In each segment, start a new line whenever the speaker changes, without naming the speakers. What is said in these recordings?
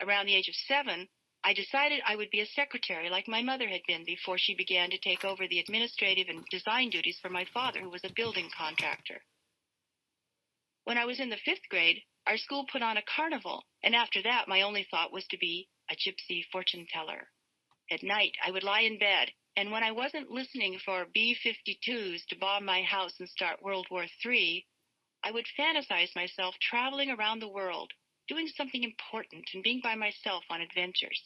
Around the age of 7, I decided I would be a secretary like my mother had been before she began to take over the administrative and design duties for my father, who was a building contractor. When I was in the 5th grade, our school put on a carnival, and after that my only thought was to be a gypsy fortune teller. At night, I would lie in bed, and when I wasn't listening for B-52s to bomb my house and start World War III, I would fantasize myself traveling around the world, doing something important and being by myself on adventures.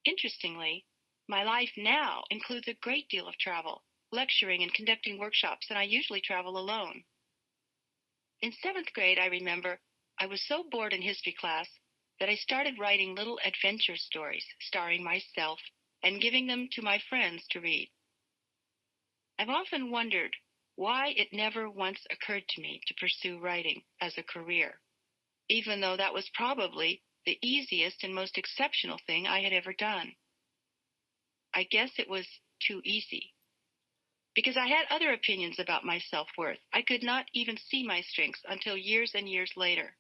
Interestingly, my life now includes a great deal of travel, lecturing and conducting workshops, and I usually travel alone. In 7th grade, I remember, I was so bored in history class that I started writing little adventure stories starring myself and giving them to my friends to read. I've often wondered why it never once occurred to me to pursue writing as a career, even though that was probably the easiest and most exceptional thing I had ever done. I guess it was too easy. Because I had other opinions about my self-worth. I could not even see my strengths until years and years later.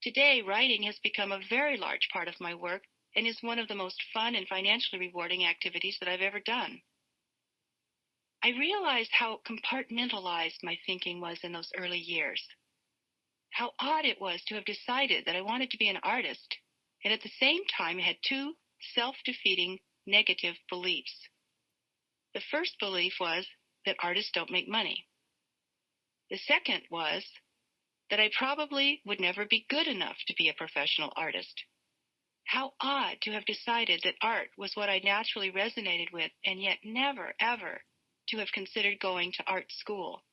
Today, writing has become a very large part of my work and is one of the most fun and financially rewarding activities that I've ever done. I realized how compartmentalized my thinking was in those early years. How odd it was to have decided that I wanted to be an artist, and at the same time had two self-defeating negative beliefs. The first belief was that artists don't make money. The second was that I probably would never be good enough to be a professional artist. How odd to have decided that art was what I naturally resonated with, and yet never, ever to have considered going to art school.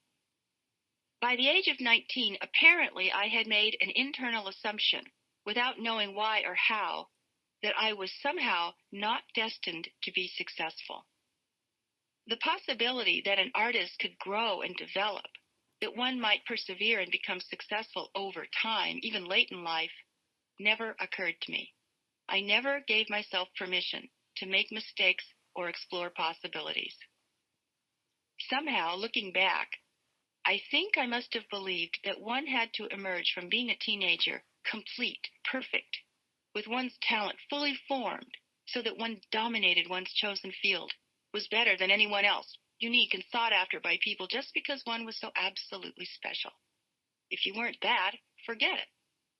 By the age of 19, apparently I had made an internal assumption, without knowing why or how, that I was somehow not destined to be successful. The possibility that an artist could grow and develop, that one might persevere and become successful over time, even late in life, never occurred to me. I never gave myself permission to make mistakes or explore possibilities. Somehow, looking back, I think I must have believed that one had to emerge from being a teenager complete, perfect, with one's talent fully formed, so that one dominated one's chosen field, was better than anyone else, unique and sought after by people just because one was so absolutely special. If you weren't that, forget it.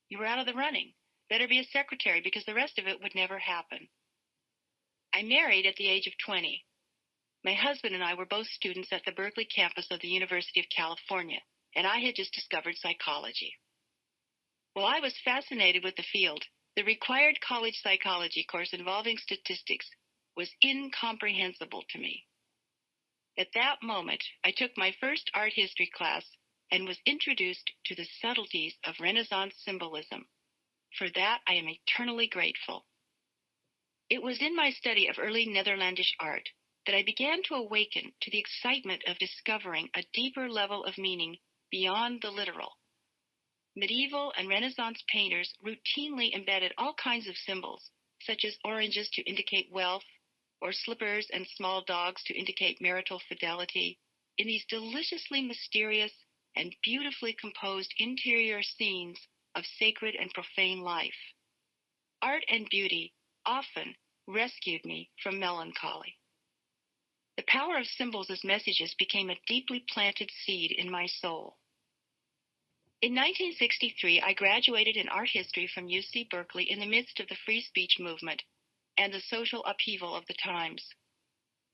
You were out of the running. Better be a secretary because the rest of it would never happen. I married at the age of 20. My husband and I were both students at the Berkeley campus of the University of California, and I had just discovered psychology. While I was fascinated with the field, the required college psychology course involving statistics was incomprehensible to me. At that moment, I took my first art history class and was introduced to the subtleties of Renaissance symbolism. For that, I am eternally grateful. It was in my study of early Netherlandish art that I began to awaken to the excitement of discovering a deeper level of meaning beyond the literal. Medieval and Renaissance painters routinely embedded all kinds of symbols, such as oranges to indicate wealth, or slippers and small dogs to indicate marital fidelity, in these deliciously mysterious and beautifully composed interior scenes of sacred and profane life. Art and beauty often rescued me from melancholy. The power of symbols as messages became a deeply planted seed in my soul. In 1963, I graduated in art history from UC Berkeley in the midst of the free speech movement and the social upheaval of the times.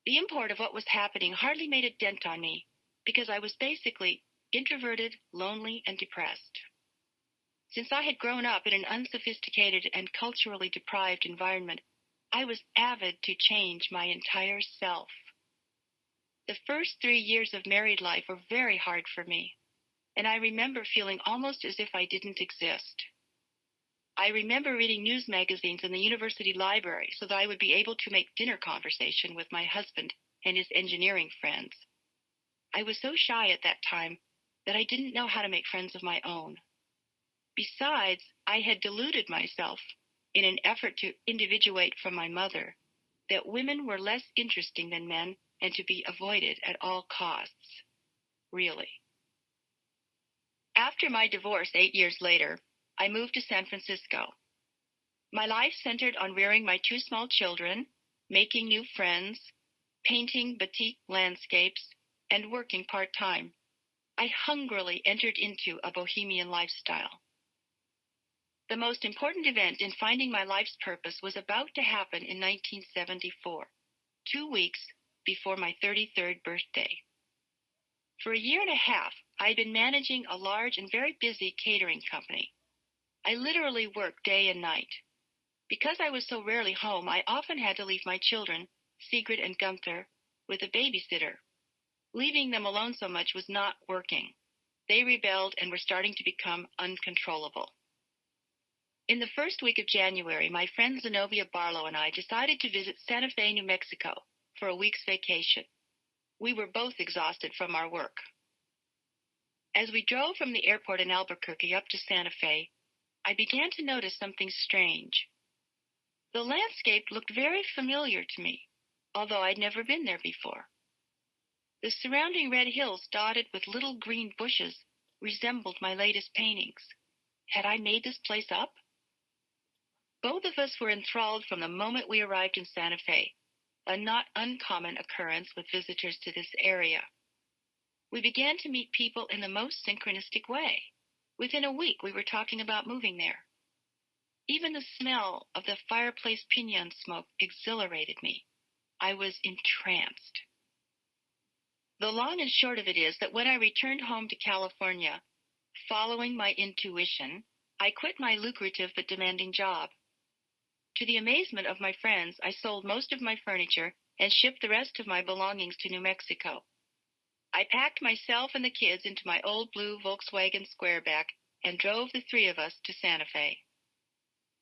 The import of what was happening hardly made a dent on me because I was basically introverted, lonely, and depressed. Since I had grown up in an unsophisticated and culturally deprived environment, I was avid to change my entire self. The first 3 years of married life were very hard for me, and I remember feeling almost as if I didn't exist. I remember reading news magazines in the university library so that I would be able to make dinner conversation with my husband and his engineering friends. I was so shy at that time that I didn't know how to make friends of my own. Besides, I had deluded myself in an effort to individuate from my mother that women were less interesting than men and to be avoided at all costs. Really. After my divorce 8 years later, I moved to San Francisco. My life centered on rearing my two small children, making new friends, painting batik landscapes, and working part-time. I hungrily entered into a bohemian lifestyle. The most important event in finding my life's purpose was about to happen in 1974, 2 weeks before my 33rd birthday. For a year and a half, I had been managing a large and very busy catering company. I literally worked day and night. Because I was so rarely home, I often had to leave my children, Sigrid and Gunther, with a babysitter. Leaving them alone so much was not working. They rebelled and were starting to become uncontrollable. In the first week of January, my friend Zenobia Barlow and I decided to visit Santa Fe, New Mexico, for a week's vacation. We were both exhausted from our work. As we drove from the airport in Albuquerque up to Santa Fe, I began to notice something strange. The landscape looked very familiar to me, although I'd never been there before. The surrounding red hills dotted with little green bushes resembled my latest paintings. Had I made this place up? Both of us were enthralled from the moment we arrived in Santa Fe, a not uncommon occurrence with visitors to this area. We began to meet people in the most synchronistic way. Within a week, we were talking about moving there. Even the smell of the fireplace pinon smoke exhilarated me. I was entranced. The long and short of it is that when I returned home to California, following my intuition, I quit my lucrative but demanding job. To the amazement of my friends, I sold most of my furniture and shipped the rest of my belongings to New Mexico. I packed myself and the kids into my old blue Volkswagen Squareback and drove the three of us to Santa Fe.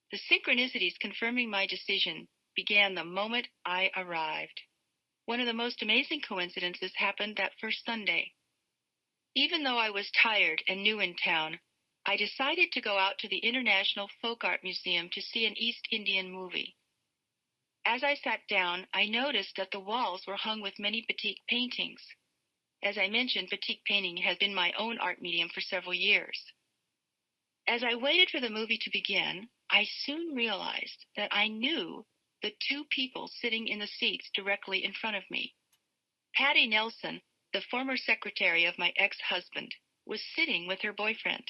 The synchronicities confirming my decision began the moment I arrived. One of the most amazing coincidences happened that first Sunday. Even though I was tired and new in town, I decided to go out to the International Folk Art Museum to see an East Indian movie. As I sat down, I noticed that the walls were hung with many batik paintings. As I mentioned, batik painting has been my own art medium for several years. As I waited for the movie to begin, I soon realized that I knew the two people sitting in the seats directly in front of me. Patty Nelson, the former secretary of my ex-husband, was sitting with her boyfriend.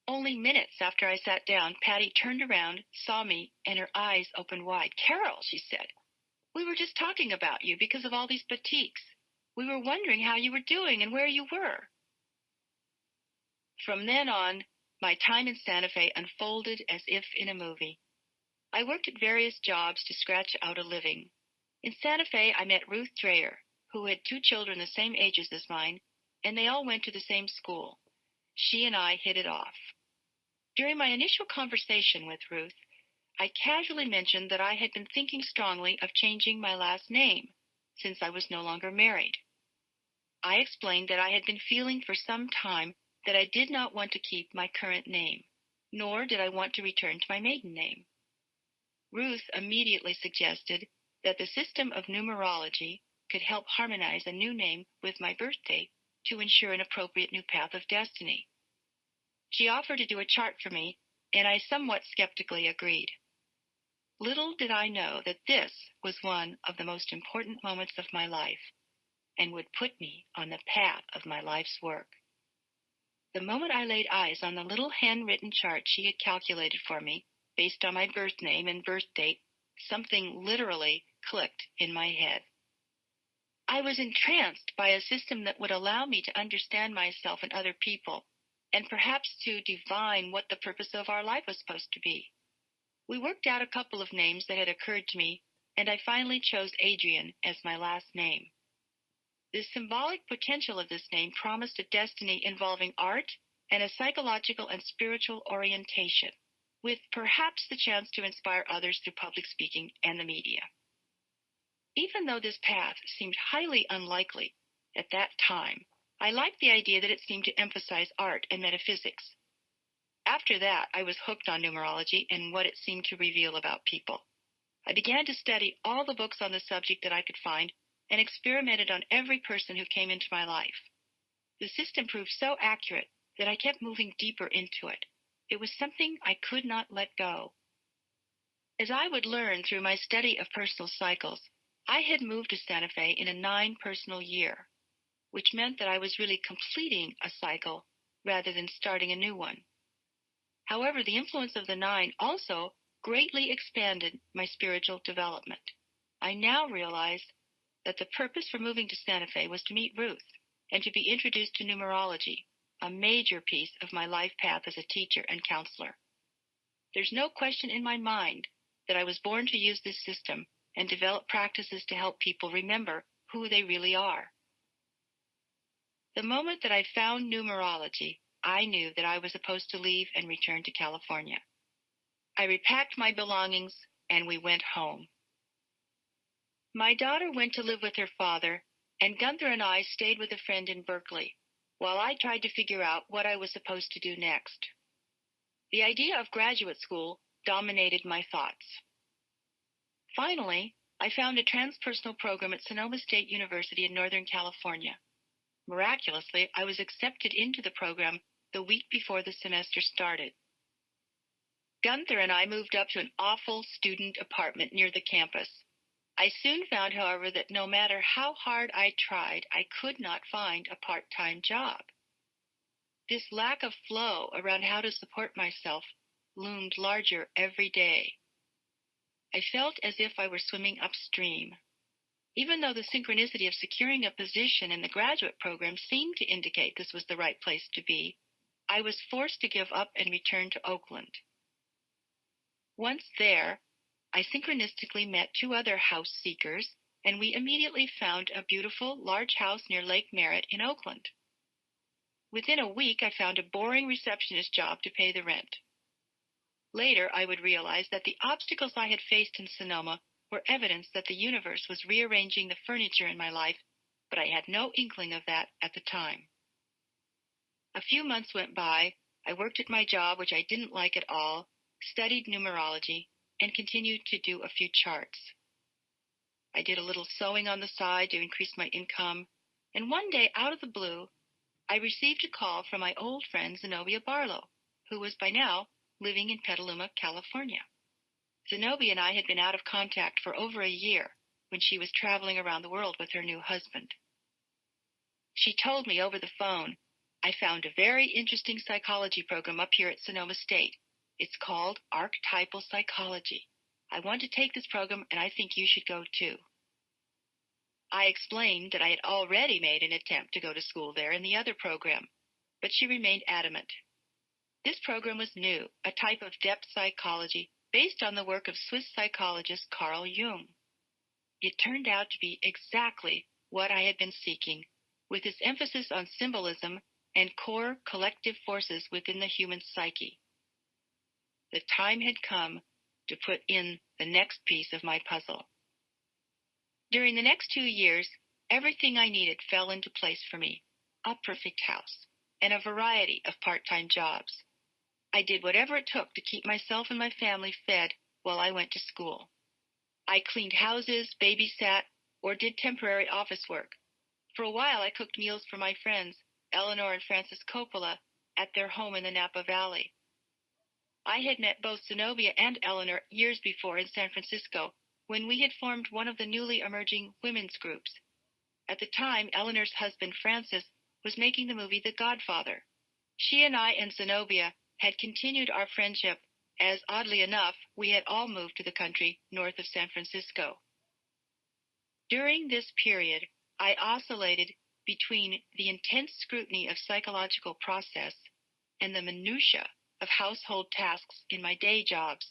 Only minutes after I sat down, Patty turned around, saw me, and her eyes opened wide. "Carol," she said, "we were just talking about you because of all these batiks. We were wondering how you were doing and where you were." From then on, my time in Santa Fe unfolded as if in a movie. I worked at various jobs to scratch out a living. In Santa Fe, I met Ruth Dreyer, who had two children the same ages as mine, and they all went to the same school. She and I hit it off. During my initial conversation with Ruth, I casually mentioned that I had been thinking strongly of changing my last name, since I was no longer married. I explained that I had been feeling for some time that I did not want to keep my current name, nor did I want to return to my maiden name. Ruth immediately suggested that the system of numerology could help harmonize a new name with my birth date to ensure an appropriate new path of destiny. She offered to do a chart for me, and I somewhat skeptically agreed. Little did I know that this was one of the most important moments of my life and would put me on the path of my life's work. The moment I laid eyes on the little handwritten chart she had calculated for me, based on my birth name and birth date, something literally clicked in my head. I was entranced by a system that would allow me to understand myself and other people, and perhaps to divine what the purpose of our life was supposed to be. We worked out a couple of names that had occurred to me, and I finally chose Adrienne as my last name. The symbolic potential of this name promised a destiny involving art and a psychological and spiritual orientation, with perhaps the chance to inspire others through public speaking and the media. Even though this path seemed highly unlikely at that time, I liked the idea that it seemed to emphasize art and metaphysics. After that, I was hooked on numerology and what it seemed to reveal about people. I began to study all the books on the subject that I could find and experimented on every person who came into my life. The system proved so accurate that I kept moving deeper into it. It was something I could not let go. As I would learn through my study of personal cycles, I had moved to Santa Fe in a 9 personal year, which meant that I was really completing a cycle rather than starting a new one. However, the influence of the 9 also greatly expanded my spiritual development. I now realized that the purpose for moving to Santa Fe was to meet Ruth and to be introduced to numerology, a major piece of my life path as a teacher and counselor. There's no question in my mind that I was born to use this system and develop practices to help people remember who they really are. The moment that I found numerology, I knew that I was supposed to leave and return to California. I repacked my belongings and we went home. My daughter went to live with her father, and Gunther and I stayed with a friend in Berkeley, while I tried to figure out what I was supposed to do next. The idea of graduate school dominated my thoughts. Finally, I found a transpersonal program at Sonoma State University in Northern California. Miraculously, I was accepted into the program the week before the semester started. Gunther and I moved up to an awful student apartment near the campus. I soon found, however, that no matter how hard I tried, I could not find a part-time job. This lack of flow around how to support myself loomed larger every day. I felt as if I were swimming upstream. Even though the synchronicity of securing a position in the graduate program seemed to indicate this was the right place to be, I was forced to give up and return to Oakland. Once there, I synchronistically met 2 other house seekers, and we immediately found a beautiful, large house near Lake Merritt in Oakland. Within a week, I found a boring receptionist job to pay the rent. Later, I would realize that the obstacles I had faced in Sonoma were evidence that the universe was rearranging the furniture in my life, but I had no inkling of that at the time. A few months went by. I worked at my job, which I didn't like at all, studied numerology, and continued to do a few charts. I did a little sewing on the side to increase my income, and one day, out of the blue, I received a call from my old friend Zenobia Barlow, who was by now living in Petaluma, California. Zenobia and I had been out of contact for over a year when she was traveling around the world with her new husband. She told me over the phone, "I found a very interesting psychology program up here at Sonoma State. It's called archetypal psychology. I want to take this program, and I think you should go too." I explained that I had already made an attempt to go to school there in the other program, but she remained adamant. This program was new, a type of depth psychology based on the work of Swiss psychologist Carl Jung. It turned out to be exactly what I had been seeking, with its emphasis on symbolism and core collective forces within the human psyche. The time had come to put in the next piece of my puzzle. During the next 2 years, everything I needed fell into place for me, a perfect house, and a variety of part-time jobs. I did whatever it took to keep myself and my family fed while I went to school. I cleaned houses, babysat, or did temporary office work. For a while, I cooked meals for my friends, Eleanor and Francis Coppola, at their home in the Napa Valley. I had met both Zenobia and Eleanor years before in San Francisco when we had formed one of the newly emerging women's groups. At the time, Eleanor's husband, Francis, was making the movie The Godfather. She and I and Zenobia had continued our friendship as, oddly enough, we had all moved to the country north of San Francisco. During this period, I oscillated between the intense scrutiny of psychological process and the minutiae of household tasks in my day jobs.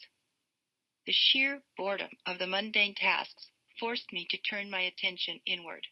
The sheer boredom of the mundane tasks forced me to turn my attention inward.